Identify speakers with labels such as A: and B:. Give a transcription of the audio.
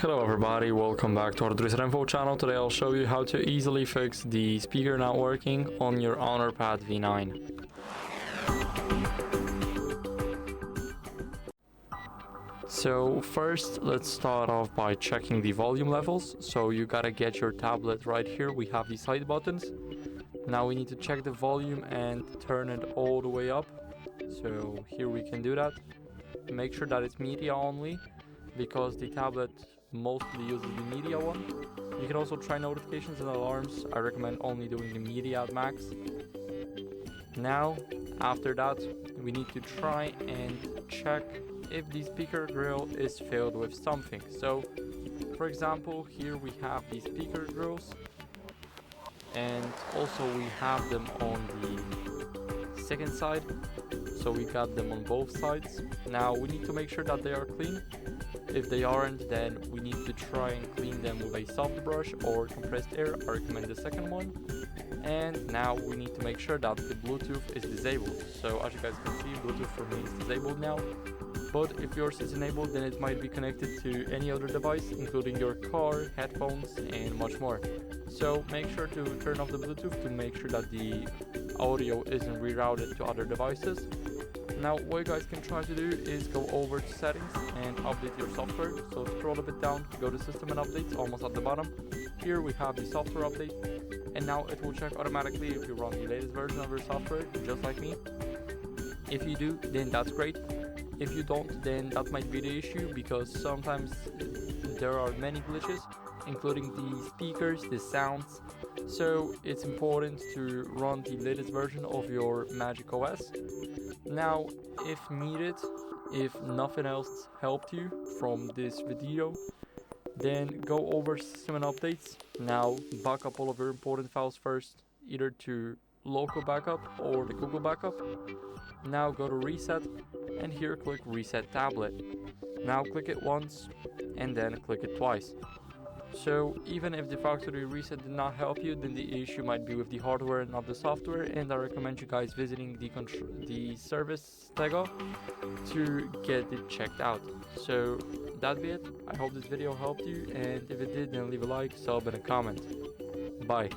A: Hello everybody, welcome back to HardReset.Info channel. Today I'll show you how to easily fix the speaker not working on your HonorPad V9. So first, let's start off by checking the volume levels. So you gotta get your tablet right here. We have the side buttons. Now we need to check the volume and turn it all the way up. So here we can do that. Make sure that it's media only, because the tablet mostly uses the media one. You can also try notifications and alarms. I recommend only doing the media at max. Now, after that, we need to try and check if the speaker grill is filled with something. So, for example, here we have the speaker grills, and also we have them on the second side. So we got them on both sides. Now we need to make sure that they are clean. If they aren't, then we need to try and clean them with a soft brush or compressed air. I recommend the second one. And now we need to make sure that the Bluetooth is disabled. So as you guys can see, Bluetooth for me is disabled now. But if yours is enabled, then it might be connected to any other device, including your car, headphones, and much more. So make sure to turn off the Bluetooth to make sure that the audio isn't rerouted to other devices. Now what you guys can try to do is go over to settings and update your software. So scroll a bit down, go to system and updates, almost at the bottom. Here we have the software update, and now it will check automatically if you run the latest version of your software, just like me. If you do, then that's great. If you don't, then that might be the issue, because sometimes there are many glitches, including the speakers, the sounds. So it's important to run the latest version of your MagicOS. Now, if needed, if nothing else helped you from this video, then go over system and updates. Now back up all of your important files first, either to local backup or the Google backup. Now go to reset, and here click reset tablet. Now click it once and then click it twice. So even if the factory reset did not help you, then the issue might be with the hardware and not the software, and I recommend you guys visiting the service Stego to get it checked out. So that'd be it. I hope this video helped you, and if it did, then leave a like, sub, and a comment. Bye.